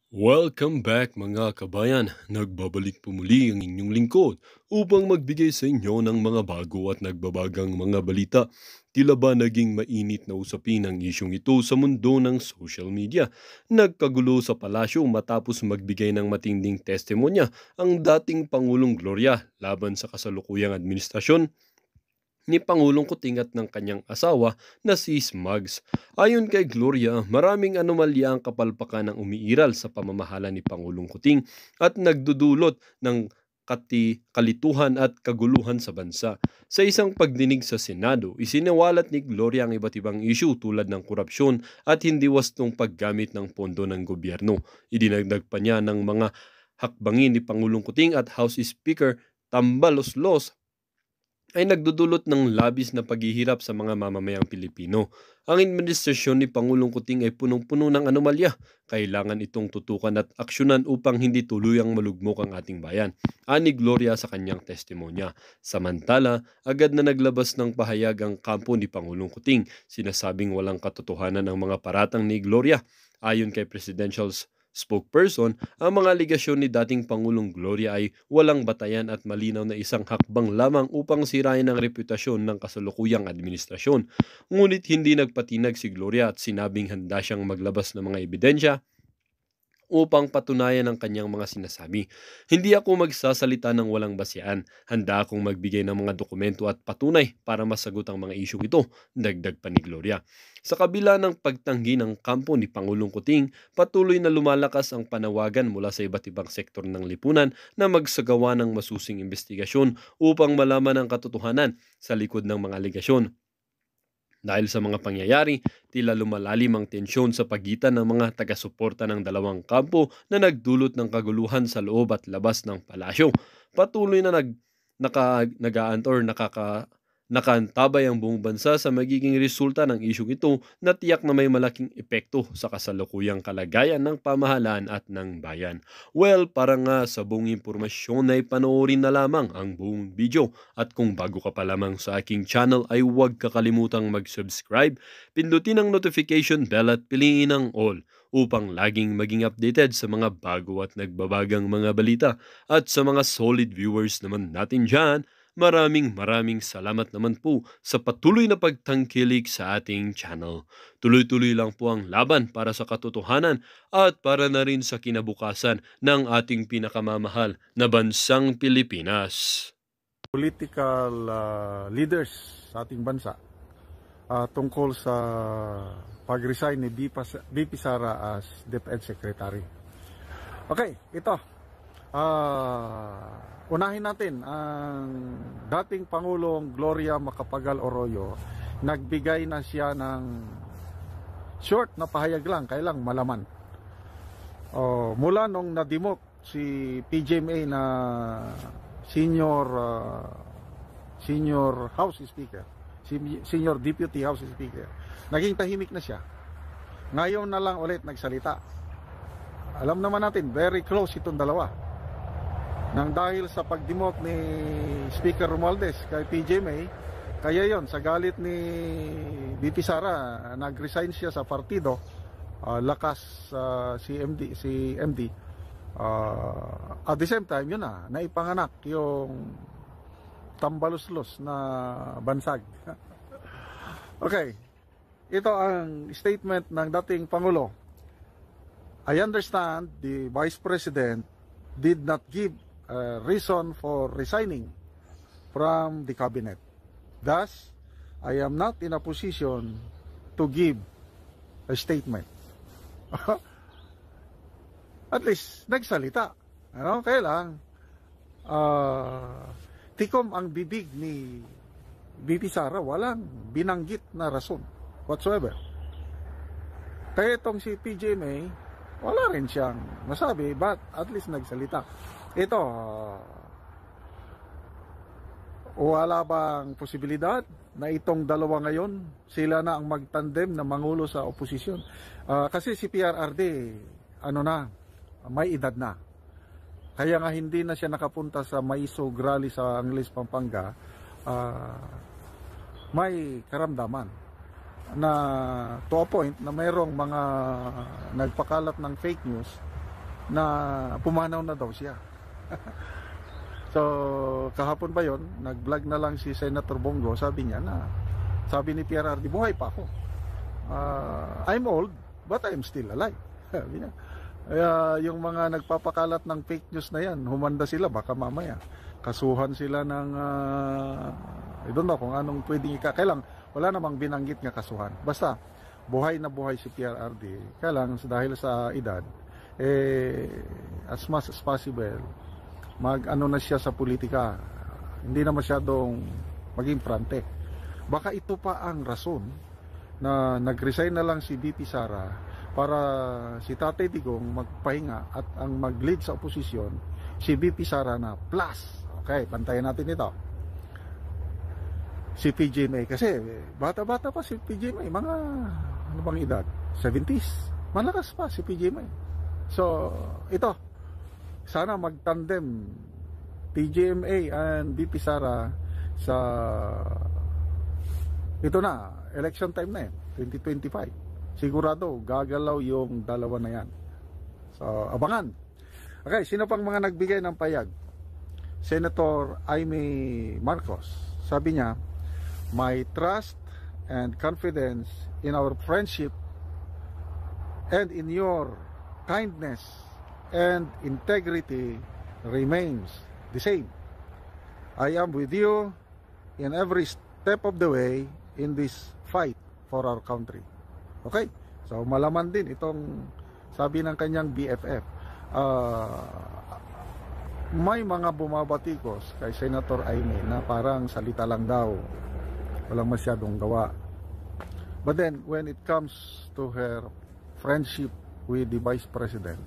Welcome back mga kabayan. Nagbabalik po muli ang inyong lingkod upang magbigay sa inyo ng mga bago at nagbabagang mga balita. Tila ba naging mainit na usapin ang isyong ito sa mundo ng social media? Nagkagulo sa palasyo matapos magbigay ng matinding testimonya ang dating Pangulong Gloria laban sa kasalukuyang administrasyon ni Pangulong Kuting at ng kanyang asawa na si Smugs. Ayon kay Gloria, maraming anomalya ang kapalpakan ng umiiral sa pamamahala ni Pangulong Kuting at nagdudulot ng kalituhan at kaguluhan sa bansa. Sa isang pagdinig sa Senado, isiniwalat ni Gloria ang iba't ibang issue tulad ng korupsyon at hindi wastong paggamit ng pondo ng gobyerno. Idinagdag pa niya ng mga hakbangin ni Pangulong Kuting at House Speaker Tambaloslos ay nagdudulot ng labis na paghihirap sa mga mamamayang Pilipino. Ang administrasyon ni Pangulong Kuting ay punong-puno ng anomalya. Kailangan itong tutukan at aksyonan upang hindi tuluyang malugmok ang ating bayan. Ani Gloria sa kanyang testimonya. Samantala, agad na naglabas ng pahayag ang kampo ni Pangulong Kuting. Sinasabing walang katotohanan ang mga paratang ni Gloria. Ayon kay Presidential spokesperson, ang mga aligasyon ni dating Pangulong Gloria ay walang batayan at malinaw na isang hakbang lamang upang sirain ang reputasyon ng kasalukuyang administrasyon. Ngunit hindi nagpatinag si Gloria at sinabing handa siyang maglabas ng mga ebidensya upang patunayan ang kanyang mga sinasabi. Hindi ako magsasalita ng walang basehan. Handa akong magbigay ng mga dokumento at patunay para masagot ang mga isyong ito, dagdag pa ni Gloria. Sa kabila ng pagtanggi ng kampo ni Pangulong Kuting, patuloy na lumalakas ang panawagan mula sa iba't ibang sektor ng lipunan na magsagawa ng masusing investigasyon upang malaman ang katotohanan sa likod ng mga aligasyon. Dahil sa mga pangyayari, tila lumalalim ang tensyon sa pagitan ng mga taga-suporta ng dalawang kampo na nagdulot ng kaguluhan sa loob at labas ng palasyo. Patuloy na nakaantabay ang buong bansa sa magiging resulta ng isyong ito na tiyak na may malaking epekto sa kasalukuyang kalagayan ng pamahalaan at ng bayan. Well, para nga sa buong impormasyon ay panoorin na lamang ang buong video at kung bago ka pa lamang sa aking channel ay huwag kakalimutang mag-subscribe, pindutin ang notification bell at piliin ang all upang laging maging updated sa mga bago at nagbabagang mga balita. At sa mga solid viewers naman natin dyan, maraming salamat naman po sa patuloy na pagtangkilik sa ating channel. Tuloy-tuloy lang po ang laban para sa katotohanan at para na rin sa kinabukasan ng ating pinakamamahal na bansang Pilipinas. Political leaders sa ating bansa tungkol sa pag-resign ni BP Sara as DepEd Secretary. Okay, ito. Unahin natin ang dating Pangulong Gloria Macapagal Arroyo. Nagbigay na siya ng short na pahayag lang, kailang malaman. Mula nung nadimok si PGMA na senior House Speaker, senior Deputy House Speaker, naging tahimik na siya. Ngayon na lang ulit nagsalita. Alam naman natin, very close itong dalawa. Nang dahil sa pagdimok ni Speaker Romualdez kay PGMA, kaya yon sa galit ni BP Sara, nag-resign siya sa partido, lakas si MD. At the same time, yun naipanganak yung tambaluslos na bansag. Okay, ito ang statement ng dating Pangulo. I understand the Vice President did not give a reason for resigning from the cabinet. Thus, I am not in a position to give a statement. At least, nagsalita. Kaya lang, tikom ang bibig ni BP Sara, walang binanggit na rason whatsoever. Kaya itong si PGMA, wala rin siyang masabi, but at least nagsalita. Ito, wala bang posibilidad na itong dalawa ngayon, sila na ang magtandem na mangulo sa oposisyon? Kasi si PRRD, may edad na. Kaya nga hindi na siya nakapunta sa Maisog Rally sa Angeles, Pampanga. May karamdaman na to a point na mayroong mga nagpakalat ng fake news na pumanaw na daw siya. So, kahapon ba yon, nag-vlog na lang si Senator Bongo, sabi niya na, sabi ni PRRD, buhay pa ako. I'm old, but I'm still alive. Sabi niya. Yung mga nagpapakalat ng fake news na yan, humanda sila, baka mamaya. Kasuhan sila ng, I don't know kung anong pwedeng kailang, wala namang binanggit nga kasuhan. Basta, buhay na buhay si PRRD. Kailang, dahil sa edad, as much as possible, mag-ano na siya sa politika, hindi na masyadong maging frante. Baka ito pa ang rason na nag-resign na lang si VP Sara para si Tatay Digong magpahinga at ang mag-lead sa oposisyon si VP Sara na plus. Okay, pantayin natin ito. Si PJ May, kasi bata-bata pa si PJ May, mga ano bang edad? 70s. Malakas pa si PJ May. So, ito. Sana magtandem TGMA and VP Sara sa ito na, election time na 2025. Sigurado gagalaw yung dalawa na yan. So, abangan. Okay, sino pang mga nagbigay ng payag? Senator Amy Marcos. Sabi niya, my trust and confidence in our friendship and in your kindness and integrity remains the same. I am with you in every step of the way in this fight for our country. Okay? So malaman din itong sabi ng kanyang BFF. May mga bumabatikos kay Senator Amy na parang salita lang daw, walang masyadong gawa. But then when it comes to her friendship with the Vice President,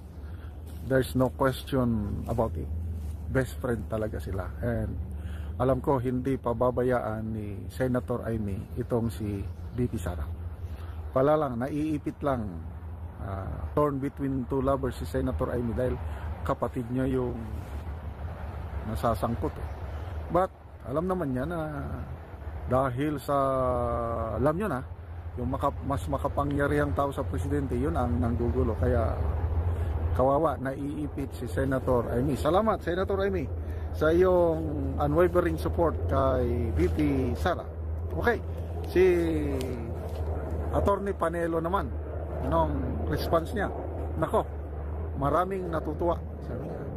there's no question about it. Best friend talaga sila. And alam ko hindi pababayaan ni Senator Amy itong si VP Sara. Pala lang, naiipit lang, torn between two lovers si Senator Amy dahil kapatid niya yung nasasangkot. But alam naman niya na dahil sa, alam niyo na, yung mas makapangyarihang tao sa presidente, yun ang nanggugulo. Kaya kawawa, naiipit si Senator Amy. Salamat, Senator Amy, sa iyong unwavering support kay VP Sara. Okay, si Attorney Panelo naman, anong response niya? Nako, maraming natutuwa.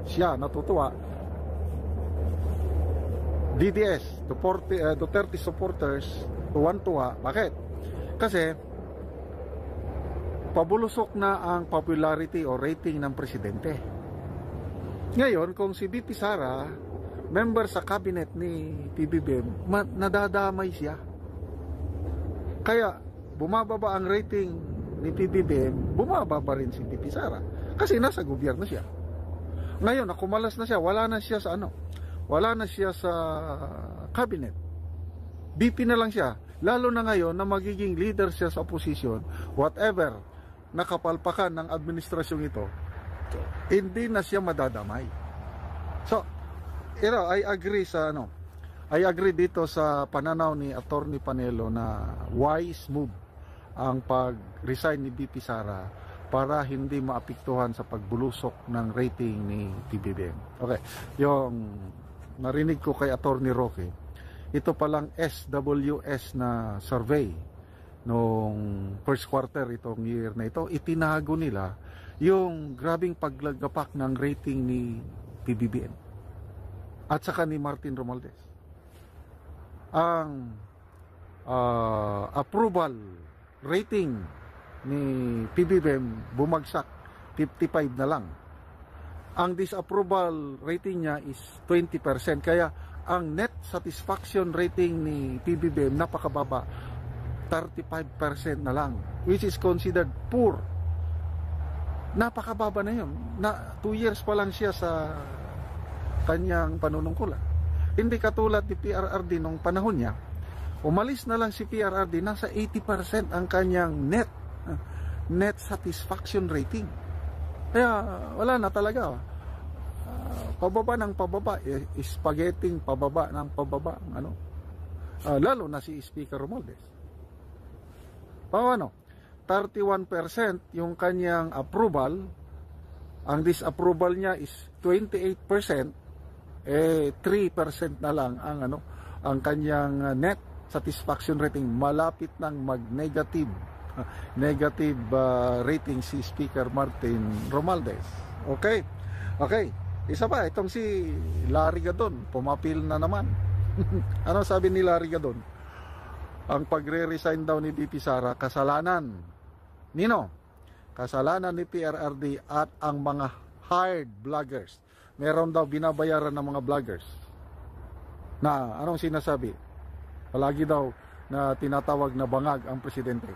Siya natutuwa. DDS, Duterte supporters, tuwan-tuwa. Bakit? Kasi pabulusok na ang popularity o rating ng presidente. Ngayon, kung si VP Sara, member sa cabinet ni PBBM, nadadamay siya. Kaya, bumababa ang rating ni PBBM, bumababa rin si VP Sara. Kasi nasa gobyerno siya. Ngayon, nakumalas na siya, wala na siya sa cabinet. VP na lang siya. Lalo na ngayon na magiging leader siya sa opposition, whatever nakapalpakan ng administrasyong ito, hindi na siya madadamay. So, I agree dito sa pananaw ni Attorney Panelo na wise move ang pag-resign ni VP Sara para hindi maapektuhan sa pagbulusok ng rating ni PBBM. Okay, yung narinig ko kay Attorney Roque, ito palang SWS na survey noong first quarter itong year na ito, itinago nila yung grabing paglagapak ng rating ni PBBM at saka ni Martin Romualdez. Ang approval rating ni PBBM bumagsak 55 na lang. Ang disapproval rating niya is 20%, kaya ang net satisfaction rating ni PBBM napakababa, 35% na lang, which is considered poor. Napakababa na yun. 2 years pa lang siya sa kanyang panunungkulan. Hindi katulad ni PRRD nung panahon niya. Umalis na lang si PRRD, nasa 80% ang kanyang net satisfaction rating. Kaya wala na talaga. Pababa ng pababa, spaghetti pababa ng pababa, lalo na si Speaker Romualdez. Paano? 31% yung kanyang approval, ang disapproval niya is 28%, 3% na lang ang kanyang net satisfaction rating. Malapit ng mag-negative rating si Speaker Martin Romualdez. Okay. Isa pa, itong si Larry Gadon, pumapil na naman. Ano sabi ni Larry Gadon? Ang pagre-resign daw ni VP Sara, kasalanan. Nino? Kasalanan ni PRRD at ang mga hired vloggers. Meron daw binabayaran ng mga vloggers. Na, anong sinasabi? Palagi daw na tinatawag na bangag ang presidente.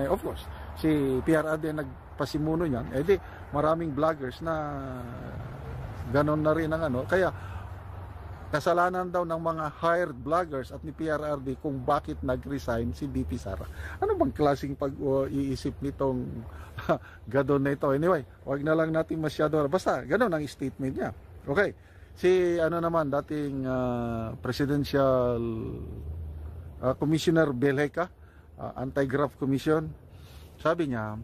Of course, si PRRD nagpasimuno niyan. Di, maraming vloggers na ganon na rin ang Kaya, kasalanan daw ng mga hired vloggers at ni PRRD kung bakit nag-resign si VP Sara. Ano bang klaseng pag-iisip nitong Gadon na ito? Anyway, wag na lang natin masyado. Basta, ganon ang statement niya. Okay. Si naman, dating presidential Commissioner Belheka, Anti-Graft Commission, sabi niya,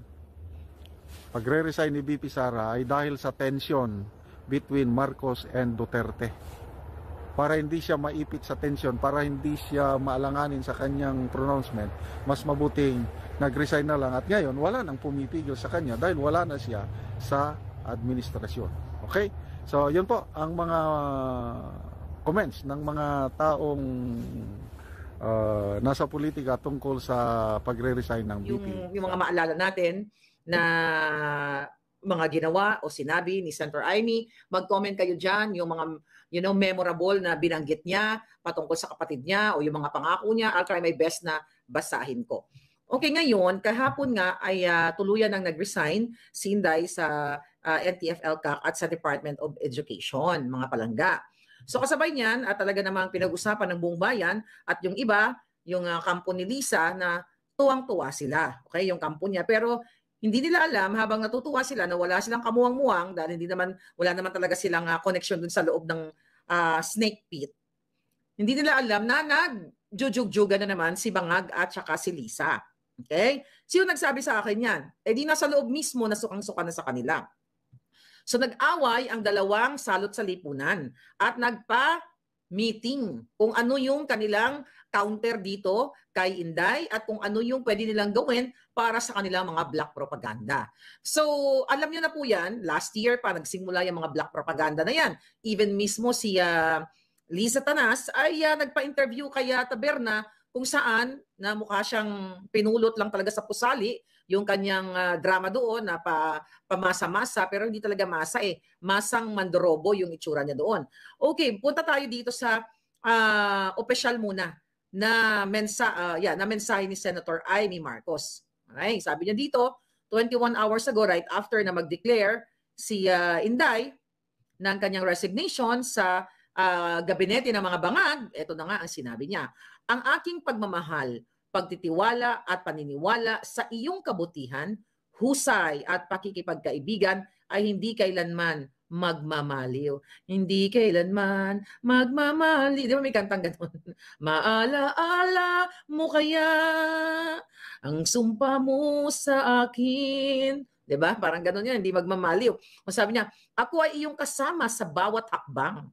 pagre-resign ni VP Sara ay dahil sa tension between Marcos and Duterte. Para hindi siya maipit sa tension, para hindi siya maalanganin sa kanyang pronouncement, mas mabuting nag-resign na lang. At ngayon, wala nang pumipigil sa kanya dahil wala na siya sa administrasyon. Okay? So, yun po ang mga comments ng mga taong nasa politika tungkol sa pagre-resign ng VP. Yung mga maalala natin na mga ginawa o sinabi ni Senator Amy, mag-comment kayo dyan, yung mga memorable na binanggit niya patungkol sa kapatid niya o yung mga pangako niya. I'll try my best na basahin ko. Okay, ngayon, kahapon nga ay tuluyan nang nag-resign si Inday sa NTF-ELCAC at sa Department of Education, mga palangga. So kasabay niyan at talaga namang pinag-usapan ng buong bayan at yung iba, yung kampo ni Lisa na tuwang-tuwa sila. Okay, yung kampo niya. Pero hindi nila alam habang natutuwa sila na wala silang kamuwang-muwang dahil wala naman talaga silang connection dun sa loob ng snake pit. Hindi nila alam na nag-jujug-juga na naman si Bangag at saka si Lisa. Okay? Sino nagsabi sa akin yan? Di nasa loob mismo na sukang-suka na sa kanila. So nag-away ang dalawang salot sa lipunan at nagpa-meeting kung ano yung kanilang counter dito kay Inday at kung ano yung pwede nilang gawin para sa kanilang mga black propaganda. So, alam nyo na po yan, last year pa nagsimula yung mga black propaganda na yan. Even mismo si Liza Tanas ay nagpa-interview kay Taberna kung saan na mukha siyang pinulot lang talaga sa pusali yung kanyang drama doon na pamasa-masa pero hindi talaga masa masang mandorobo yung itsura niya doon. Okay, punta tayo dito sa opisyal muna na mensahe ni Senator Amy Marcos. Okay, sabi niya dito, 21 hours ago, right after na mag-declare si Inday ng kanyang resignation sa gabinete ng mga bangag, ito na nga ang sinabi niya. Ang aking pagmamahal, pagtitiwala at paniniwala sa iyong kabutihan, husay at pakikipagkaibigan ay hindi kailanman magmamaliw. Hindi kailanman magmamaliw. Di ba may kantang ganun? Maalaala mo kaya ang sumpa mo sa akin. Di ba? Parang ganun yan. Hindi magmamaliw. Sabi niya, ako ay iyong kasama sa bawat hakbang.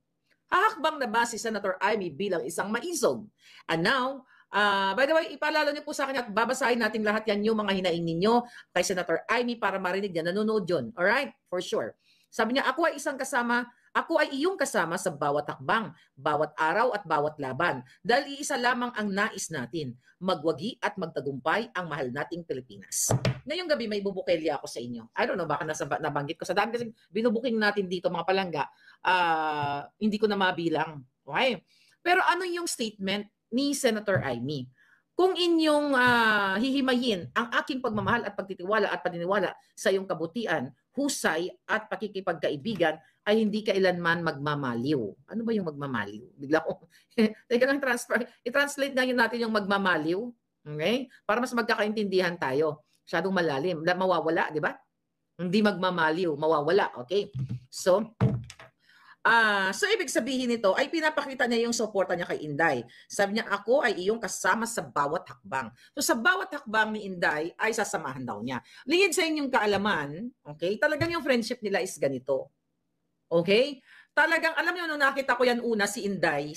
Hahakbang na ba si Senator Amy bilang isang maisog? And now, by the way, ipaalala niyo po sa akin at babasahin natin lahat yan yung mga hinaing ninyo kay Senator Amy para marinig niya. Nanonood yun. Alright? For sure. Sabi niya, ako ay iyong kasama sa bawat hakbang, bawat araw at bawat laban. Dahil iisa lamang ang nais natin, magwagi at magtagumpay ang mahal nating Pilipinas. Ngayong gabi may bubukelya ako sa inyo. I don't know, baka nabanggit ko sa dami kasi binubuking natin dito mga palangga. Hindi ko na mabilang. Okay? Pero ano yung statement ni Senator Amy? Kung inyong hihimayin ang aking pagmamahal at pagtitiwala at paniniwala sa iyong kabutihan, husay at pakikipagkaibigan ay hindi kailanman magmamaliw. Ano ba yung magmamaliw? Bigla ko, teka lang, i-translate nga yun natin yung magmamaliw. Okay? Para mas magkakaintindihan tayo. Masyadong malalim. Mawawala, di ba? Hindi magmamaliw, mawawala. Okay? So, So ibig sabihin nito ay pinapakita niya yung suporta niya kay Inday. Sabi niya, ako ay iyong kasama sa bawat hakbang. So sa bawat hakbang ni Inday ay sasamahan daw niya. Lingid sa inyong kaalaman, okay, talagang yung friendship nila is ganito. Okay? Talagang, alam niyo, nung nakita ko yan una si Inday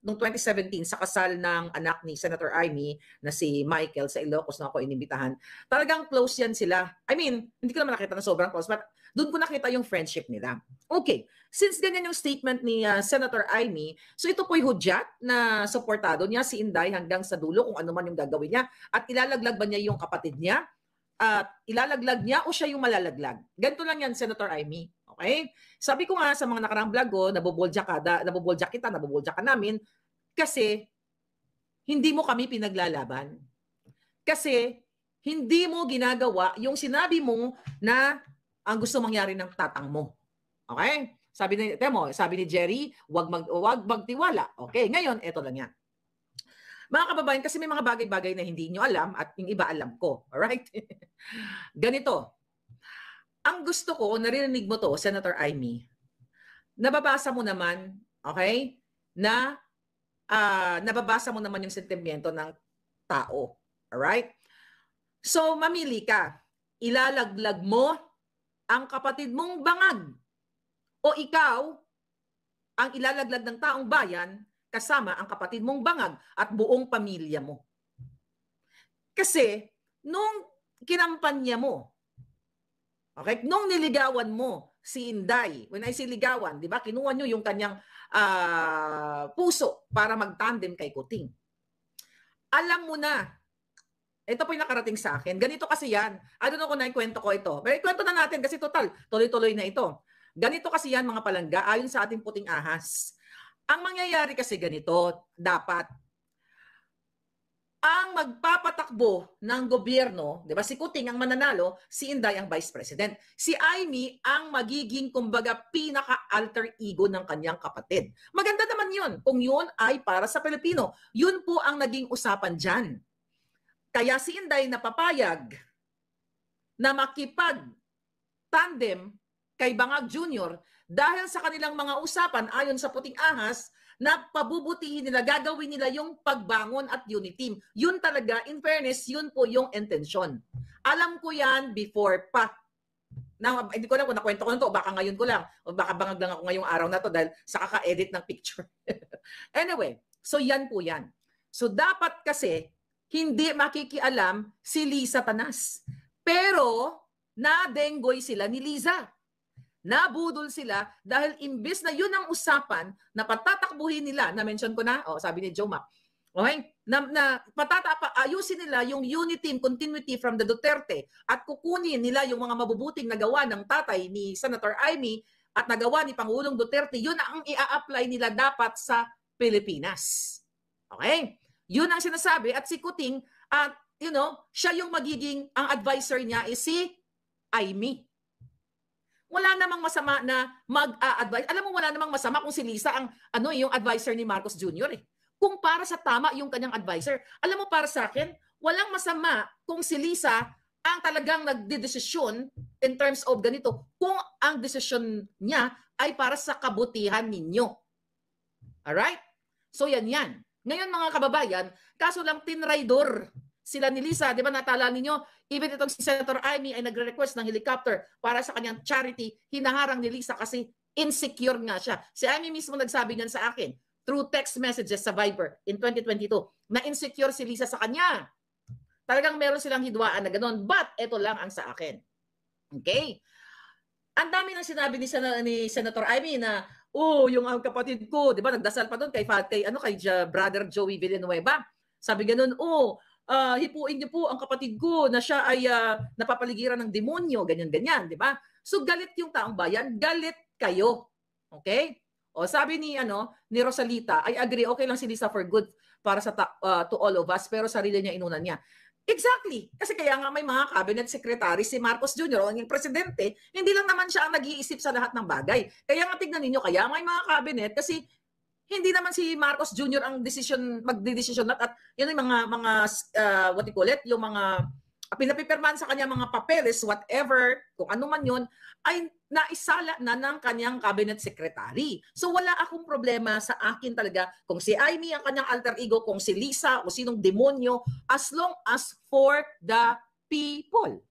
noong 2017 sa kasal ng anak ni Senator Amy na si Michael sa Ilocos na ako inimbitahan. Talagang close yan sila. I mean, hindi ko naman nakita na sobrang close, but doon ko nakita yung friendship nila. Okay, since ganyan yung statement ni Senator Amy, so ito po'y hudyat na suportado niya si Inday hanggang sa dulo kung ano man yung gagawin niya at ilalaglag ba niya yung kapatid niya at ilalaglag niya o siya yung malalaglag. Ganito lang yan, Senator Amy. Okay? Sabi ko nga sa mga nakarang vlog ko, nabobolja kita, nabobolja ka namin kasi hindi mo kami pinaglalaban. Kasi hindi mo ginagawa yung sinabi mo na ang gusto mangyari ng tatang mo. Okay? Sabi ni Jerry, wag magtiwala. Okay, ngayon ito lang yan. Mga kababayan, kasi may mga bagay-bagay na hindi nyo alam at yung iba alam ko. Alright? Ganito. Ang gusto ko, narinig mo to, Senator Amy, nababasa mo naman, okay, na nababasa mo naman yung sentimiento ng tao. Alright? So, mamili ka. Ilalaglag mo ang kapatid mong bangag o ikaw ang ilalaglag ng taong bayan kasama ang kapatid mong bangag at buong pamilya mo. Kasi, nung kinampanya mo, okay, nung niligawan mo si Inday, when I say ligawan, di ba, kinuha nyo yung kanyang puso para mag-tandem kay Kuting. Alam mo na, ito po yung nakarating sa akin. Ganito kasi yan. I don't know kung naikwento ko ito. Pero ikwento na natin kasi total, tuloy-tuloy na ito. Ganito kasi yan mga palangga, ayon sa ating puting ahas. Ang mangyayari kasi ganito, dapat ang magpapatakbo ng gobyerno, di ba, si Kuting ang mananalo, si Inday ang vice president. Si Amy ang magiging, kumbaga, pinaka-alter ego ng kanyang kapatid. Maganda naman yun, kung yun ay para sa Pilipino. Yun po ang naging usapan dyan. Kaya si Inday napapayag na makipag-tandem kay Bangag Jr. dahil sa kanilang mga usapan ayon sa puting ahas na pabubutihin nila, gagawin nila yung pagbangon at unity team. Yun talaga, in fairness, yun po yung intention. Alam ko yan before pa. Hindi ko lang kung nakwento ko na to, baka ngayon ko lang, o baka bangag lang ako ngayong araw na to dahil sa kaka-edit ng picture. Anyway, so yan po yan. So dapat kasi, hindi makikialam si Liza Tanas. Pero, nadenggoy sila ni Liza. Nabudol sila dahil imbes na yun ang usapan na patatakbuhin nila, na-mention ko na, sabi ni Joma, okay? Ayusin nila yung unity and continuity from the Duterte at kukunin nila yung mga mabubuting nagawa ng tatay ni Senator Amy at nagawa ni Pangulong Duterte, yun ang i-apply nila dapat sa Pilipinas. Okay? Yun ang sinasabi at si Kuting, siya yung magiging, ang advisor niya is si Amy. Wala namang masama na mag-a-advise. Alam mo, wala namang masama kung si Liza ang yung advisor ni Marcos Jr. Kung para sa tama yung kanyang advisor. Alam mo, para sa akin, walang masama kung si Liza ang talagang nagdedesisyon in terms of ganito, kung ang desisyon niya ay para sa kabutihan ninyo. Alright? So yan. Ngayon mga kababayan, kaso lang tinraidor sila ni Liza, di ba natala ninyo, even itong si Senator Amy ay nagre-request ng helicopter para sa kanyang charity, hinaharang ni Liza kasi insecure nga siya. Si Amy mismo nagsabi niyan sa akin through text messages sa Viber in 2022 na insecure si Liza sa kanya. Talagang meron silang hidwaan na gano'n, but ito lang ang sa akin. Okay? Ang dami nang sinabi ni Senator Amy na, yung kapatid ko, di ba, nagdasal pa doon kay brother Joey Villanueva. Sabi gano'n, hipuin niyo po ang kapatid ko na siya ay napapaligiran ng demonyo, ganyan-ganyan, di ba? So galit yung taong bayan, galit kayo. Okay? O sabi ni Rosalita, I agree, okay lang si Liza for good para sa to all of us, pero sarili niya inunan niya. Exactly. Kasi kaya nga may mga cabinet secretary si Marcos Jr. o yung presidente, hindi lang naman siya ang nag-iisip sa lahat ng bagay. Kaya nga tignan ninyo, kaya may mga cabinet kasi hindi naman si Marcos Jr. ang magdedesisyon at yun yung mga what you call it, yung mga pinapipirmahan sa kanya mga papeles, whatever, kung ano man yun, ay naisala na ng kanyang cabinet secretary. So wala akong problema sa akin talaga kung si Amy ang kanyang alter ego, kung si Lisa o sinong demonyo, as long as for the people.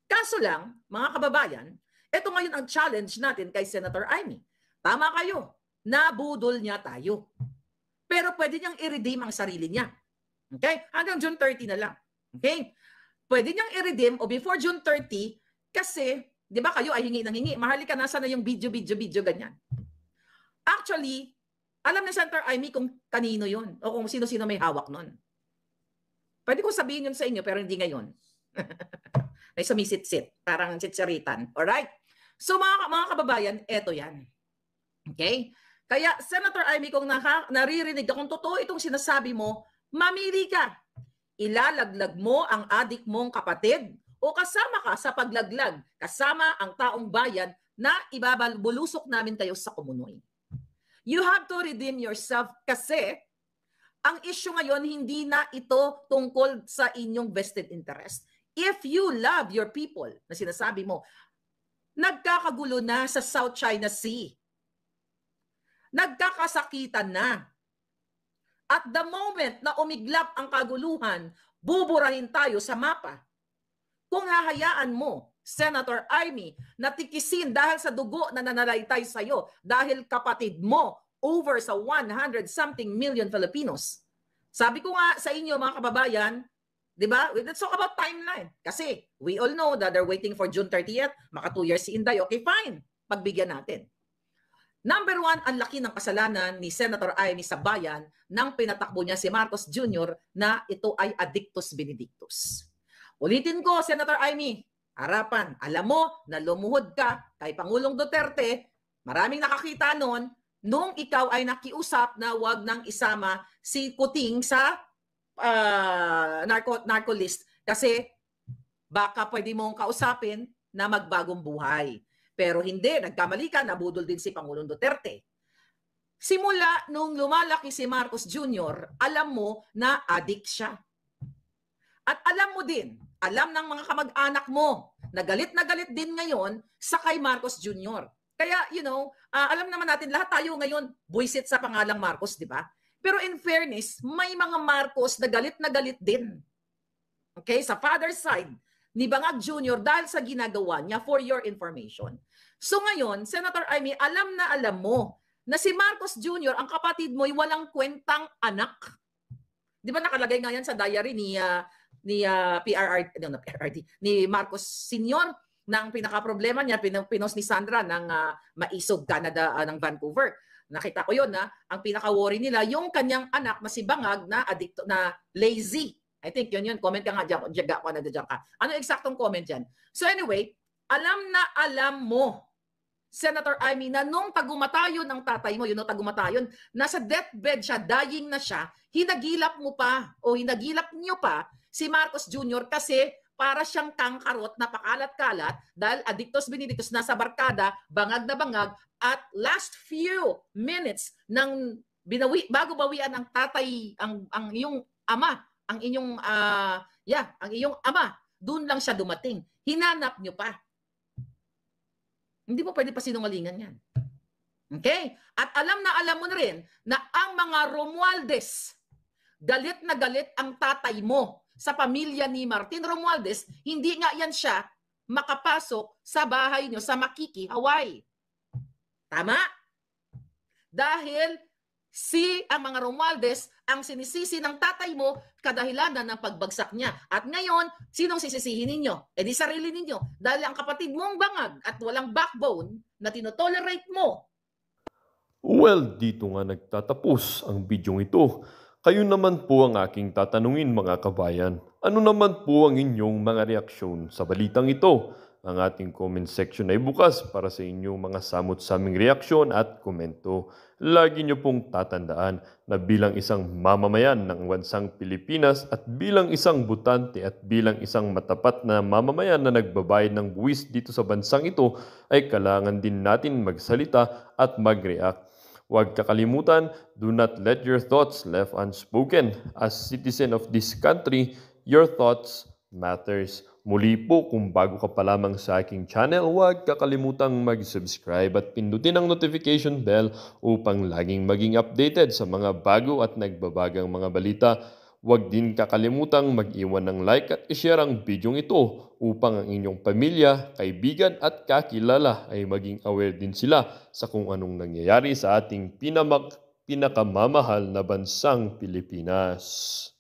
Kaso lang, mga kababayan, ito ngayon ang challenge natin kay Senator Amy. Tama kayo, nabudol niya tayo. Pero pwede niyang i-redeem ang sarili niya. Okay? Hanggang June 30 na lang. Okay? Pwede niyang i-redeem o before June 30 kasi, di ba kayo ay hingi ng hingi. Mahalika, nasa na yung video, ganyan. Actually, alam ni Senator Amy kung kanino yun o kung sino-sino may hawak nun. Pwede ko sabihin yun sa inyo pero hindi ngayon. May sumisit-sit, parang tsitsaritan. Alright? So mga kababayan, eto yan. Okay? Kaya Senator Amy, kung naririnig kung totoo itong sinasabi mo, mamili ka. Ilalaglag mo ang adik mong kapatid o kasama ka sa paglaglag, kasama ang taong bayan na ibabalusok namin kayo sa Kumunoy. You have to redeem yourself kasi ang issue ngayon hindi na ito tungkol sa inyong vested interest. If you love your people, na sinasabi mo, nagkakagulo na sa South China Sea. Nagkakasakitan na. At the moment na umiglap ang kaguluhan, buburahin tayo sa mapa. Kung hahayaan mo, Senator Amy, na tikisin dahil sa dugo na nanalaitay sa'yo, dahil kapatid mo, over sa 100-something million Filipinos. Sabi ko nga sa inyo mga kababayan, di ba? Let's talk about timeline. Kasi we all know that they're waiting for June 30th, maka 2 years si Inday. Okay, fine. Pagbigyan natin. Number 1, ang laki ng kasalanan ni Senator Amy sa bayan nang pinatakbo niya si Marcos Jr. na ito ay addictus benedictus. Ulitin ko, Senator Amy, harapan, alam mo na lumuhod ka kay Pangulong Duterte, maraming nakakita noon, nung ikaw ay nakiusap na wag nang isama si Kuting sa narco list kasi baka pwede mong kausapin na magbagong buhay. Pero hindi, nagkamali ka, nabudol din si Pangulong Duterte. Simula nung lumalaki si Marcos Jr., alam mo na addict siya. At alam mo din, alam ng mga kamag-anak mo, na galit din ngayon sa kay Marcos Jr. Kaya, alam naman natin, lahat tayo ngayon buisit sa pangalang Marcos, di ba? Pero in fairness, may mga Marcos na galit din. Okay? Sa father's side ni Bangag Jr. dahil sa ginagawa niya, for your information. So ngayon, Senator Amy, alam mo na si Marcos Jr., ang kapatid mo, ay walang kwentang anak. Di ba nakalagay nga yan sa diary ni Marcos Sr. na ang pinaka-problema niya, pinost ni Sandra ng Maisog, Canada, ng Vancouver. Nakita ko yun na ang pinaka-worry nila, yung kanyang anak na si Bangag na addict, na lazy. I think yun. Comment ka nga dyan. Diyan ka. Ano eksaktong comment dyan? So anyway, alam mo, Senator Amy, na nung tagumatayon ang tatay mo, tagumatayon, nasa deathbed siya, dying na siya, hinagilap niyo pa si Marcos Jr. kasi para siyang kangkarot na pakalat-kalat dahil addictus benedictus nasa barkada, bangag na bangag, at last few minutes ng bago bawian ng tatay, ang iyong ama, ang iyong ama, doon lang siya dumating. Hinanap niyo pa. Hindi mo pwede pa sinungalingan yan. Okay? At alam mo na rin na ang mga Romualdez, galit na galit ang tatay mo sa pamilya ni Martin Romualdez, hindi nga yan siya makapasok sa bahay nyo sa Makiki, Hawaii. Tama? Dahil ang mga Romualdez ang sinisisi ng tatay mo kadahilanan ng pagbagsak niya. At ngayon, sinong sisisihin ninyo? Di sarili ninyo. Dahil ang kapatid mong bangag at walang backbone na tinotolerate mo. Well, dito nga nagtatapos ang bidyong ito. Kayo naman po ang aking tatanungin mga kabayan. Ano naman po ang inyong mga reaksyon sa balitang ito? Ang ating comment section ay bukas para sa inyong mga samot-saming reaksyon at komento. Lagi niyo pong tatandaan na bilang isang mamamayan ng bansang Pilipinas at bilang isang butante at bilang isang matapat na mamamayan na nagbabayad ng buwis dito sa bansang ito ay kailangan din natin magsalita at mag-react. Huwag kakalimutan, do not let your thoughts left unspoken. As citizen of this country, your thoughts matters. Muli po, kung bago ka pa lamang sa aking channel, huwag kakalimutang mag-subscribe at pindutin ang notification bell upang laging maging updated sa mga bago at nagbabagang mga balita. Huwag din kakalimutang mag-iwan ng like at i-share ang bidyong ito upang ang inyong pamilya, kaibigan at kakilala ay maging aware din sila sa kung anong nangyayari sa ating pinakamamahal na bansang Pilipinas.